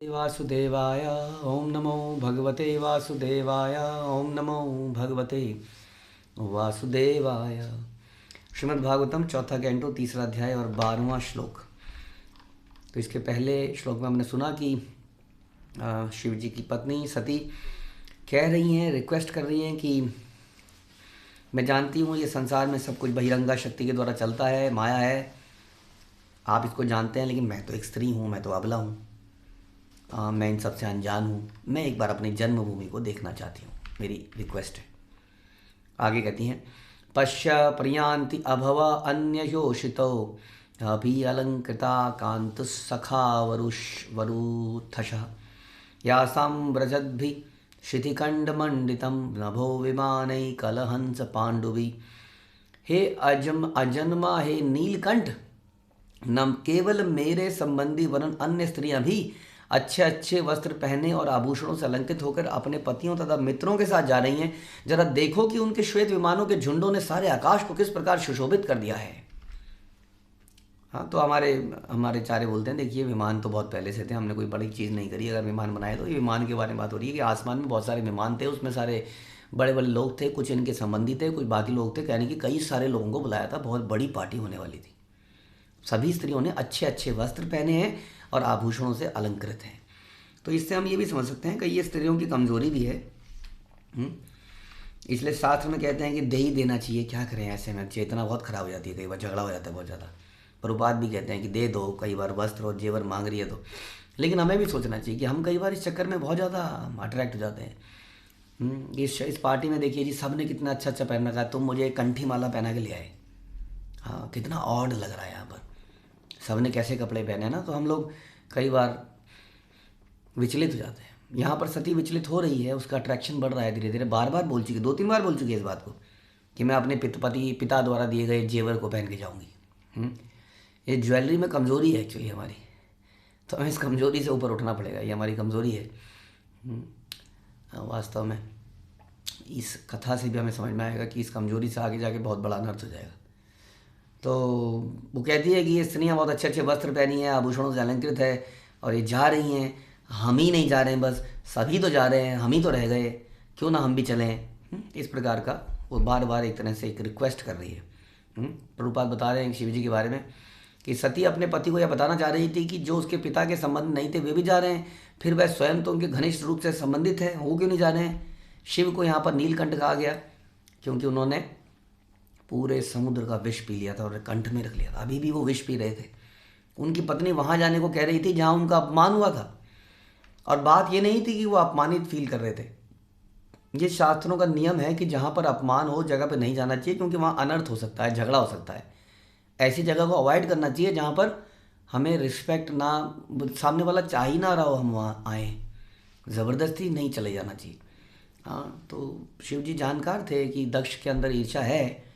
वासुदेवाय ओम नमो भगवते वासुदेवाय ओम नमो भगवते वासुदेवाय। श्रीमद् भागवतम चौथा कैंटो तीसरा अध्याय और 12वां श्लोक। तो इसके पहले श्लोक में हमने सुना कि शिव जी की पत्नी सती कह रही हैं, रिक्वेस्ट कर रही हैं कि मैं जानती हूँ ये संसार में सब कुछ बहिरंगा शक्ति के द्वारा चलता है, माया है, आप इसको जानते हैं, लेकिन मैं तो एक स्त्री हूँ, मैं तो अबला हूँ, मैं इन सबसे अनजान हूँ, मैं एक बार अपनी जन्मभूमि को देखना चाहती हूँ, मेरी रिक्वेस्ट है। आगे कहती हैं, पश्य प्रयान्ति अभव अन्ययोषितो अभि अलंकृता कांतुसखा वरुथशः यासां व्रजद्भि शिथिखंडमंडितं नभो विमानै कलहंस पांडुवी। हे अजन्मा, हे नीलकंठ, न केवल मेरे संबंधी वरन अन्य स्त्रियां भी अच्छे अच्छे वस्त्र पहने और आभूषणों से अलंकृत होकर अपने पतियों तथा मित्रों के साथ जा रही हैं। जरा देखो कि उनके श्वेत विमानों के झुंडों ने सारे आकाश को किस प्रकार सुशोभित कर दिया है। हाँ, तो हमारे चारे बोलते हैं, देखिए विमान तो बहुत पहले से थे, हमने कोई बड़ी चीज़ नहीं करी, अगर विमान बनाए तो ये विमान के बारे में बात हो रही है कि आसमान में बहुत सारे विमान थे, उसमें सारे बड़े बड़े लोग थे, कुछ इनके संबंधी थे, कुछ बाकी लोग थे, कहने कि कई सारे लोगों को बुलाया था, बहुत बड़ी पार्टी होने वाली थी। सभी स्त्रियों ने अच्छे अच्छे वस्त्र पहने हैं और आभूषणों से अलंकृत हैं। तो इससे हम ये भी समझ सकते हैं कि ये स्त्रियों की कमजोरी भी है। इसलिए शास्त्र में कहते हैं कि दे ही देना चाहिए, क्या करें, ऐसे में चेतना बहुत खराब हो जाती है, कई बार झगड़ा हो जाता है बहुत ज़्यादा। प्रभुपाद भी कहते हैं कि दे दो, कई बार वस्त्र और जेवर मांग रही है तो। लेकिन हमें भी सोचना चाहिए कि हम कई बार इस चक्कर में बहुत ज़्यादा अट्रैक्ट हो जाते हैं। इस पार्टी में देखिए जी, सब ने कितना अच्छा अच्छा पहन रखा है, तुम मुझे कंठी माला पहना के ले आए। हाँ, कितना ऑड लग रहा है यहाँ पर, सब ने कैसे कपड़े पहने हैं ना, तो हम लोग कई बार विचलित हो जाते हैं। यहाँ पर सती विचलित हो रही है, उसका अट्रैक्शन बढ़ रहा है धीरे धीरे, बार बार बोल चुकी, 2-3 बार बोल चुकी है इस बात को कि मैं अपने पिता द्वारा दिए गए जेवर को पहन के जाऊँगी। ये ज्वेलरी में कमज़ोरी है एक्चुअली हमारी, तो हमें इस कमज़ोरी से ऊपर उठना पड़ेगा, ये हमारी कमज़ोरी है। वास्तव में इस कथा से भी हमें समझ में आएगा कि इस कमज़ोरी से आगे जाके बहुत बड़ा अनर्थ हो जाएगा। तो वो कहती है कि ये स्त्रियाँ बहुत अच्छे अच्छे वस्त्र पहनी हैं, आभूषणों से अलंकृत है, और ये जा रही हैं, हम ही नहीं जा रहे हैं, बस सभी तो जा रहे हैं, हम ही तो रह गए, क्यों ना हम भी चलें। इस प्रकार का वो बार बार एक तरह से एक रिक्वेस्ट कर रही है। प्रभुपाद बता रहे हैं शिव जी के बारे में कि सती अपने पति को यह बताना चाह रही थी कि जो उसके पिता के संबंध नहीं थे वे भी जा रहे हैं, फिर वह स्वयं तो उनके घनिष्ठ रूप से संबंधित है, वो क्यों नहीं जा रहे हैं। शिव को यहाँ पर नीलकंठ कहा गया क्योंकि उन्होंने पूरे समुद्र का विष पी लिया था और कंठ में रख लिया था, अभी भी वो विष पी रहे थे। उनकी पत्नी वहाँ जाने को कह रही थी जहाँ उनका अपमान हुआ था, और बात ये नहीं थी कि वो अपमानित फील कर रहे थे। ये शास्त्रों का नियम है कि जहाँ पर अपमान हो जगह पर नहीं जाना चाहिए, क्योंकि वहाँ अनर्थ हो सकता है, झगड़ा हो सकता है। ऐसी जगह को अवॉइड करना चाहिए जहाँ पर हमें रिस्पेक्ट ना, सामने वाला चाह ही ना रहा हो हम वहाँ आए, ज़बरदस्ती नहीं चले जाना चाहिए। हाँ, तो शिव जी जानकार थे कि दक्ष के अंदर ईर्ष्या है,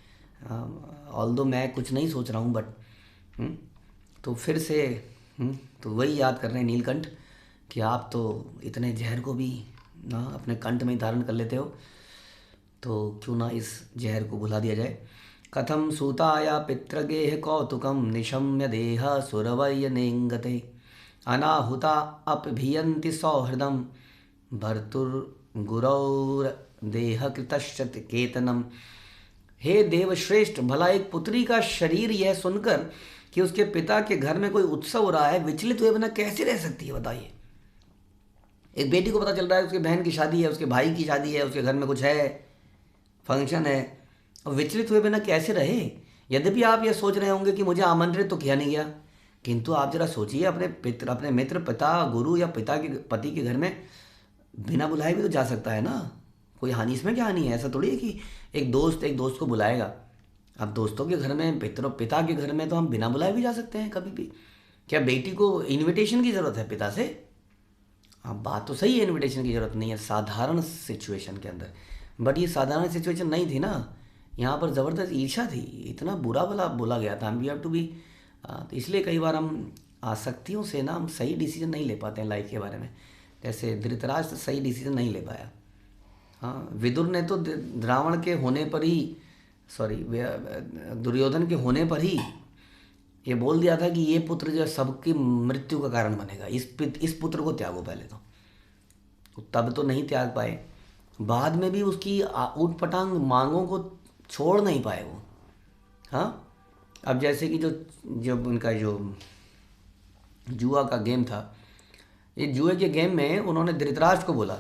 ऑल्दो मैं कुछ नहीं सोच रहा हूँ, बट तो फिर से तो वही याद कर रहे हैं नीलकंठ कि आप तो इतने जहर को भी ना अपने कंठ में धारण कर लेते हो, तो क्यों ना इस जहर को भुला दिया जाए। कथम सूताया पितृगेह कौतुकम निशम्य देह सुरवय नेंगते अनाहुता अपभियंति सौहृदम भर्तुर्गुरौर देह कृतश्च केतनम। हे देवश्रेष्ठ, भला एक पुत्री का शरीर यह सुनकर कि उसके पिता के घर में कोई उत्सव हो रहा है विचलित हुए बिना कैसे रह सकती है, बताइए। एक बेटी को पता चल रहा है उसके बहन की शादी है, उसके भाई की शादी है, उसके घर में कुछ है, फंक्शन है, और विचलित हुए बिना कैसे रहे। यद्यपि आप ये सोच रहे होंगे कि मुझे आमंत्रित तो किया नहीं गया, किंतु आप जरा सोचिए, अपने मित्र, पिता, गुरु या पिता के पति के घर में बिना बुलाए भी तो जा सकता है ना, कोई हानि, इसमें क्या हानि है। ऐसा थोड़ी है कि एक दोस्त को बुलाएगा। अब दोस्तों के घर में, पिता के घर में तो हम बिना बुलाए भी जा सकते हैं कभी भी। क्या बेटी को इनविटेशन की ज़रूरत है पिता से? हाँ, बात तो सही है, इनविटेशन की ज़रूरत नहीं है साधारण सिचुएशन के अंदर, बट ये साधारण सिचुएशन नहीं थी ना, यहाँ पर ज़बरदस्त ईर्ष्या थी, इतना बुरा भला बोला गया था। हम वी हैव टू बी, तो इसलिए कई बार हम आसक्तियों से ना हम सही डिसीजन नहीं ले पाते हैं लाइफ के बारे में। जैसे धृतराष्ट्र सही डिसीजन नहीं ले पाया। हाँ, विदुर ने तो रावण के होने पर ही, दुर्योधन के होने पर ही ये बोल दिया था कि ये पुत्र जो है सबकी मृत्यु का कारण बनेगा, इस पुत्र को त्यागो पहले तो तब तो नहीं त्याग पाए, बाद में भी उसकी ऊट पटांग मांगों को छोड़ नहीं पाए वो। हाँ, अब जैसे कि जो जब उनका जो जुआ का गेम था, ये जुए के गेम में उन्होंने धृतराष्ट्र को बोला,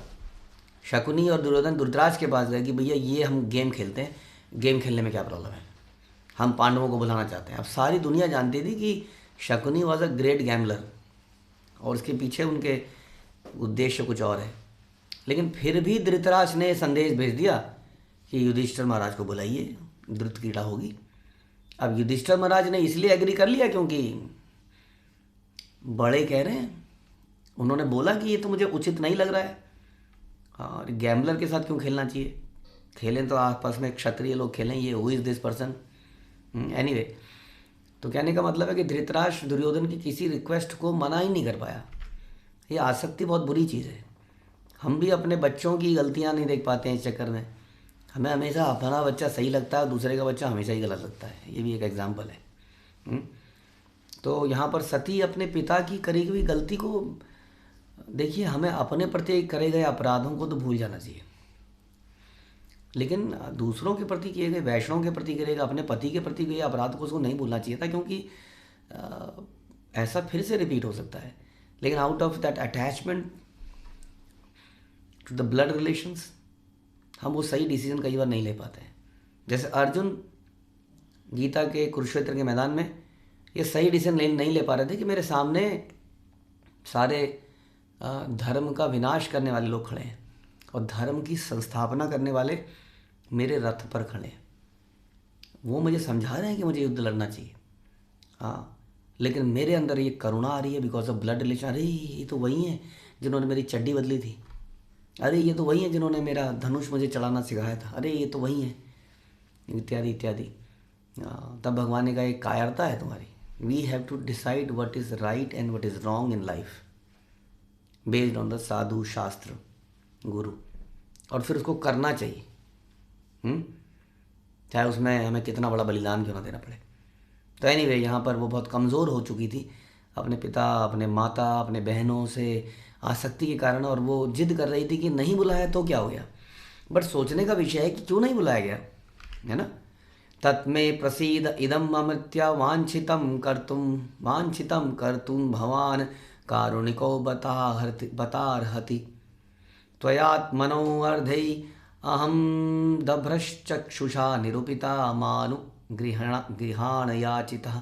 शकुनी और दुर्योधन धृतराष्ट्र के पास गए कि भैया ये हम गेम खेलते हैं, गेम खेलने में क्या प्रॉब्लम है, हम पांडवों को बुलाना चाहते हैं। अब सारी दुनिया जानती थी कि Shakuni was a great gambler और उसके पीछे उनके उद्देश्य कुछ और है, लेकिन फिर भी धृतराष्ट्र ने संदेश भेज दिया कि युधिष्ठिर महाराज को बुलाइए, धृत क्रीड़ा होगी। अब युधिष्ठिर महाराज ने इसलिए एग्री कर लिया क्योंकि बड़े कह रहे हैं, उन्होंने बोला कि ये तो मुझे उचित नहीं लग रहा है, और गैम्बलर के साथ क्यों खेलना चाहिए, खेलें तो आपस में क्षत्रिय लोग खेलें, ये who is this person. Anyway, तो कहने का मतलब है कि धृतराष्ट्र दुर्योधन की किसी रिक्वेस्ट को मना ही नहीं कर पाया। ये आसक्ति बहुत बुरी चीज़ है। हम भी अपने बच्चों की गलतियां नहीं देख पाते हैं इस चक्कर में, हमें हमेशा अपना बच्चा सही लगता है, दूसरे का बच्चा हमेशा ही गलत लगता है। ये भी एक एग्जाम्पल है। तो यहाँ पर सती अपने पिता की करी हुई गलती को देखिए, हमें अपने प्रति करे गए अपराधों को तो भूल जाना चाहिए, लेकिन दूसरों के प्रति किए गए, वैष्णव के प्रति किए गए, अपने पति के प्रति किए अपराध को उसको नहीं भूलना चाहिए था, क्योंकि ऐसा फिर से रिपीट हो सकता है। लेकिन out of that attachment to the blood relations हम वो सही डिसीजन कई बार नहीं ले पाते हैं। जैसे अर्जुन गीता के कुरुक्षेत्र के मैदान में ये सही डिसीजन नहीं ले पा रहे थे कि मेरे सामने सारे धर्म का विनाश करने वाले लोग खड़े हैं और धर्म की संस्थापना करने वाले मेरे रथ पर खड़े हैं, वो मुझे समझा रहे हैं कि मुझे युद्ध लड़ना चाहिए। हाँ, लेकिन मेरे अंदर ये करुणा आ रही है बिकॉज ऑफ ब्लड रिलेशन। अरे ये तो वही हैं जिन्होंने मेरी चड्डी बदली थी, अरे ये तो वही हैं जिन्होंने मेरा धनुष मुझे चलाना सिखाया था, अरे ये तो वही हैं, इत्यादि इत्यादि। तब भगवान ने कहा एक कायरता है तुम्हारी। We have to decide what is right and what is wrong in life based on the sadhu shastra guru, और फिर उसको करना चाहिए, चाहे उसमें हमें कितना बड़ा बलिदान क्यों ना देना पड़े। तो एनीवे, यहाँ पर वो बहुत कमज़ोर हो चुकी थी अपने पिता, अपने माता, अपने बहनों से आसक्ति के कारण, और वो जिद कर रही थी कि नहीं बुलाया तो क्या हो गया। बट सोचने का विषय है कि क्यों नहीं बुलाया गया, है ना। तत्मे प्रसीद इदम अमृत्या वांछितम कर्तुम भवान कारुणिको बतारहति त्वयात्मनो अर्धै अहम दभ्रश्चक्षुषा निरूपिता मानु गृहाण याचितः।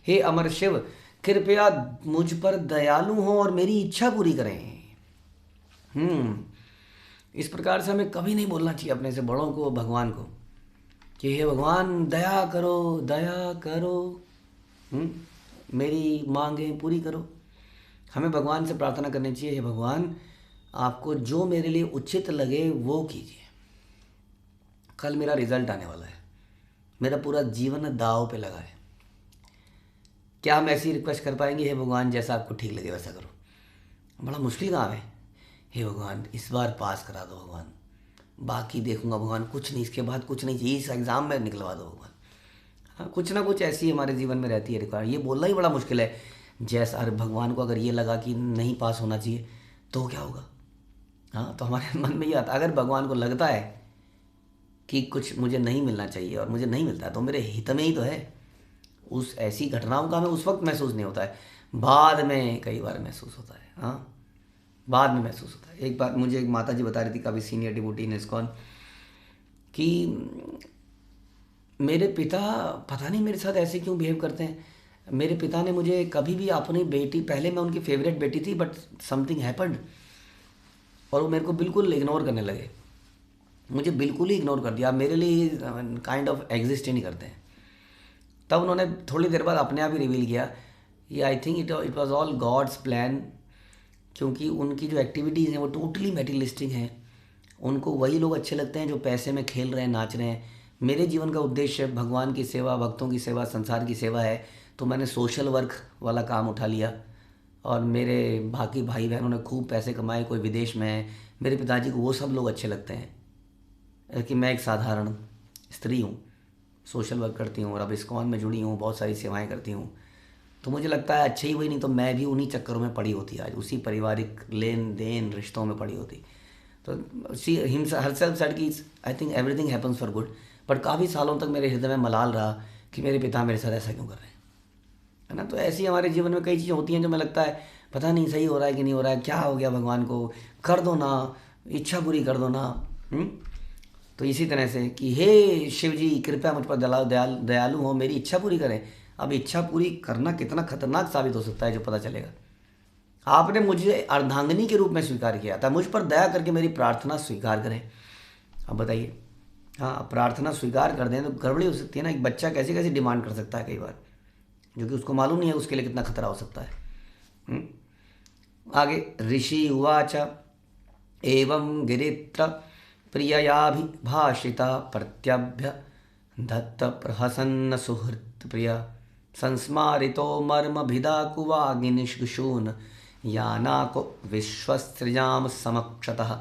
हे अमर शिव, कृपया मुझ पर दयालु हो और मेरी इच्छा पूरी करें। इस प्रकार से हमें कभी नहीं बोलना चाहिए अपने से बड़ों को, भगवान को, कि हे भगवान दया करो, दया करो, मेरी मांगें पूरी करो। हमें भगवान से प्रार्थना करनी चाहिए, हे भगवान आपको जो मेरे लिए उचित लगे वो कीजिए। कल मेरा रिजल्ट आने वाला है, मेरा पूरा जीवन दांव पे लगा है, क्या हम ऐसी रिक्वेस्ट कर पाएंगे, हे भगवान जैसा आपको ठीक लगे वैसा करो। बड़ा मुश्किल काम है। हे भगवान इस बार पास करा दो भगवान, बाकी देखूंगा भगवान, कुछ नहीं, इसके बाद कुछ नहीं चाहिए, इस एग्ज़ाम में निकलवा दो भगवान। हाँ, कुछ ना कुछ ऐसी हमारे जीवन में रहती है रिक्वायरमेंट। ये बोलना ही बड़ा मुश्किल है। जैसा अरे भगवान को अगर ये लगा कि नहीं पास होना चाहिए तो क्या होगा। हाँ, तो हमारे मन में ये आता, अगर भगवान को लगता है कि कुछ मुझे नहीं मिलना चाहिए और मुझे नहीं मिलता है तो मेरे हित में ही तो है। उस ऐसी घटनाओं का हमें उस वक्त महसूस नहीं होता है, बाद में कई बार महसूस होता है। हाँ, बाद में महसूस होता है। एक बार मुझे एक माता जी बता रही थी, काफ़ी सीनियर डिवोटी इन इस्कॉन, कि मेरे पिता पता नहीं मेरे साथ ऐसे क्यों बिहेव करते हैं। मेरे पिता ने मुझे कभी भी अपनी बेटी, पहले मैं उनकी फेवरेट बेटी थी, बट समथिंग हैपेंड और वो मेरे को बिल्कुल इग्नोर करने लगे, मुझे बिल्कुल ही इग्नोर कर दिया, मेरे लिए काइंड ऑफ एग्जिस्ट ही नहीं करते हैं। तब उन्होंने थोड़ी देर बाद अपने आप ही रिवील किया, ये I think it was all God's plan, क्योंकि उनकी जो एक्टिविटीज़ हैं वो टोटली मेटीरियलिस्टिक हैं। उनको वही लोग अच्छे लगते हैं जो पैसे में खेल रहे हैं, नाच रहे हैं। मेरे जीवन का उद्देश्य भगवान की सेवा, भक्तों की सेवा, संसार की सेवा है, तो मैंने सोशल वर्क वाला काम उठा लिया। और मेरे बाकी भाई बहनों ने खूब पैसे कमाए, कोई विदेश में है, मेरे पिताजी को वो सब लोग अच्छे लगते हैं कि मैं एक साधारण स्त्री हूँ, सोशल वर्क करती हूँ और अब इस्कॉन में जुड़ी हूँ, बहुत सारी सेवाएं करती हूँ। तो मुझे लगता है अच्छा ही हुई, नहीं तो मैं भी उन्हीं चक्करों में पड़ी होती आज, उसी पारिवारिक लेन देन रिश्तों में पड़ी होती। तो शी हिमसेल्फ हरसेल्फ सेड कि I think everything happens for good. But काफ़ी सालों तक मेरे हृदय में मलाल रहा कि मेरे पिता मेरे साथ ऐसा क्यों कर रहे हैं, है ना। तो ऐसी हमारे जीवन में कई चीज़ें होती हैं जो मैं लगता है पता नहीं सही हो रहा है कि नहीं हो रहा है, क्या हो गया भगवान को, कर दो ना, इच्छा पूरी कर दो ना। हुँ? तो इसी तरह से कि हे शिव जी कृपया मुझ पर दयालु हो, मेरी इच्छा पूरी करें। अब इच्छा पूरी करना कितना खतरनाक साबित हो सकता है जो पता चलेगा। आपने मुझे अर्धांगिनी के रूप में स्वीकार किया था, मुझ पर दया करके मेरी प्रार्थना स्वीकार करें। अब बताइए, हाँ प्रार्थना स्वीकार कर दें तो गड़बड़ी हो सकती है ना। एक बच्चा कैसे कैसे डिमांड कर सकता है कई बार, जो कि उसको मालूम नहीं है उसके लिए कितना खतरा हो सकता है। हम्म? आगे ऋषि उवाच एवं गिरित्र प्रिययाभिभाषिता प्रत्यभ्य दत्त प्रहसन्न सुहृत् प्रिय संस्मारितो मर्मभिदाकुवाग्निशून यानाको विश्वसृजाम समक्षतः।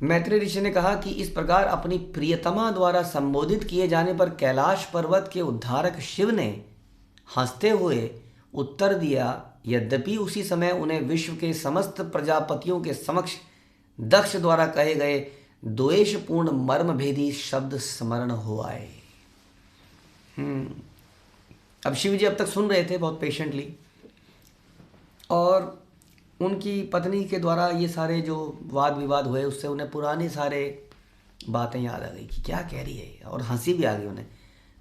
मैत्रेय ऋषि ने कहा कि इस प्रकार अपनी प्रियतमा द्वारा संबोधित किए जाने पर कैलाश पर्वत के उद्धारक शिव ने हंसते हुए उत्तर दिया, यद्यपि उसी समय उन्हें विश्व के समस्त प्रजापतियों के समक्ष दक्ष द्वारा कहे गए द्वेषपूर्ण मर्मभेदी शब्द स्मरण हो आए। अब शिव जी अब तक सुन रहे थे बहुत पेशेंटली, और उनकी पत्नी के द्वारा ये सारे जो वाद विवाद हुए उससे उन्हें पुरानी सारे बातें याद आ गई कि क्या कह रही है, और हंसी भी आ गई उन्हें।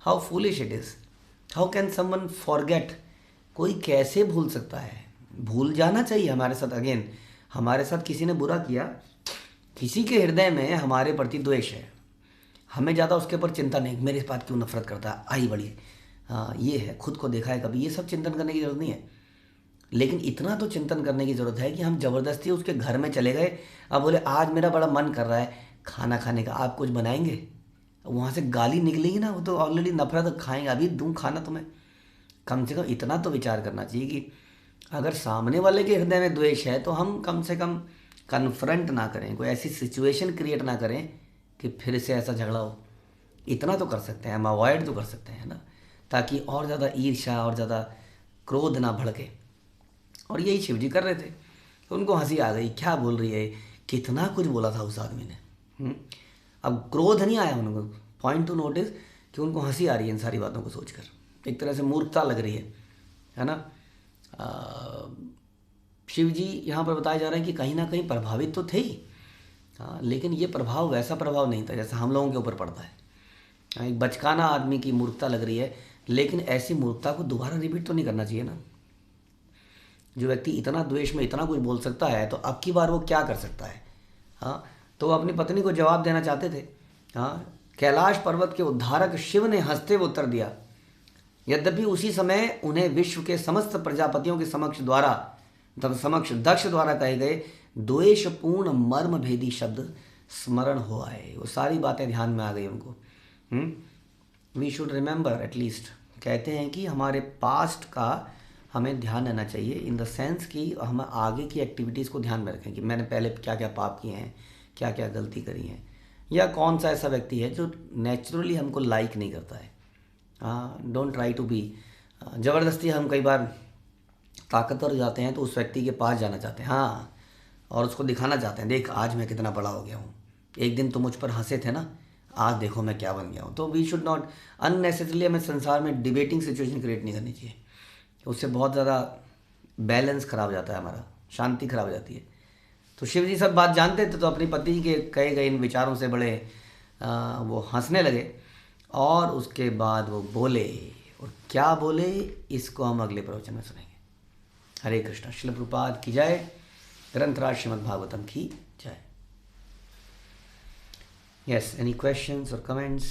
How foolish it is, how can someone forget. कोई कैसे भूल सकता है, भूल जाना चाहिए हमारे साथ। अगेन हमारे साथ किसी ने बुरा किया, किसी के हृदय में हमारे प्रति द्वेष है, हमें ज़्यादा उसके ऊपर चिंता नहीं, मेरे इस बात क्यों नफरत करता है, आई बड़ी, हाँ ये है, खुद को देखा है कभी, ये सब चिंतन करने की जरूरत नहीं है। लेकिन इतना तो चिंतन करने की ज़रूरत है कि हम ज़बरदस्ती उसके घर में चले गए, अब बोले आज मेरा बड़ा मन कर रहा है खाना खाने का, आप कुछ बनाएंगे, वहाँ से गाली निकलेगी ना, वो तो ऑलरेडी नफरत खाएंगे, अभी दूँ खाना तुम्हें। कम से कम इतना तो विचार करना चाहिए कि अगर सामने वाले के हृदय में द्वेष है तो हम कम से कम कन्फ्रंट ना करें, कोई ऐसी सिचुएशन क्रिएट ना करें कि फिर से ऐसा झगड़ा हो। इतना तो कर सकते हैं हम, अवॉइड तो कर सकते हैं ना, ताकि और ज़्यादा ईर्ष्या और ज़्यादा क्रोध ना भड़के। और यही शिव जी कर रहे थे। तो उनको हंसी आ गई, क्या बोल रही है, कितना कुछ बोला था उस आदमी ने। अब क्रोध नहीं आया उनको, पॉइंट टू नोटिस कि उनको हंसी आ रही है इन सारी बातों को सोचकर, एक तरह से मूर्खता लग रही है ना। शिव जी यहाँ पर बताया जा रहा है कि कहीं ना कहीं प्रभावित तो थे ही, हाँ, लेकिन ये प्रभाव वैसा प्रभाव नहीं था जैसा हम लोगों के ऊपर पड़ता है। हाँ, एक बचकाना आदमी की मूर्खता लग रही है, लेकिन ऐसी मूर्खता को दोबारा रिपीट तो नहीं करना चाहिए ना। जो व्यक्ति इतना द्वेष में इतना कुछ बोल सकता है तो अब की बार वो क्या कर सकता है। हाँ, तो वो अपनी पत्नी को जवाब देना चाहते थे। हाँ, कैलाश पर्वत के उद्धारक शिव ने हंसते हुए उत्तर दिया, यद्यपि उसी समय उन्हें विश्व के समस्त प्रजापतियों के समक्ष दक्ष द्वारा कहे गए द्वेषपूर्ण मर्म भेदी शब्द स्मरण हो आए। वो सारी बातें ध्यान में आ गई उनको। वी शुड रिमेंबर एटलीस्ट, कहते हैं कि हमारे पास्ट का हमें ध्यान रहना चाहिए, इन द सेंस कि हम आगे की एक्टिविटीज़ को ध्यान में रखें कि मैंने पहले क्या क्या पाप किए हैं, क्या क्या गलती करी हैं, या कौन सा ऐसा व्यक्ति है जो नेचुरली हमको लाइक नहीं करता है। हाँ, डोंट ट्राई टू बी, ज़बरदस्ती हम कई बार ताकतवर हो जाते हैं तो उस व्यक्ति के पास जाना चाहते हैं, हाँ, और उसको दिखाना चाहते हैं, देख आज मैं कितना बड़ा हो गया हूँ, एक दिन तो मुझ पर हंसे थे ना, आज देखो मैं क्या बन गया हूँ। तो वी शुड नॉट अननेसेसरली, हमें संसार में डिबेटिंग सिचुएशन क्रिएट नहीं करनी चाहिए, उससे बहुत ज़्यादा बैलेंस खराब हो जाता है, हमारा शांति खराब हो जाती है। तो शिव जी सब बात जानते थे, तो अपनी पत्नी के कहे गए इन विचारों से बड़े वो हंसने लगे, और उसके बाद वो बोले, और क्या बोले इसको हम अगले प्रवचन में सुनेंगे। हरे कृष्णा। श्रील प्रभुपाद की जय, ग्रंथराज श्रीमद् भागवतम की जय। यस, एनी क्वेश्चंस और कमेंट्स?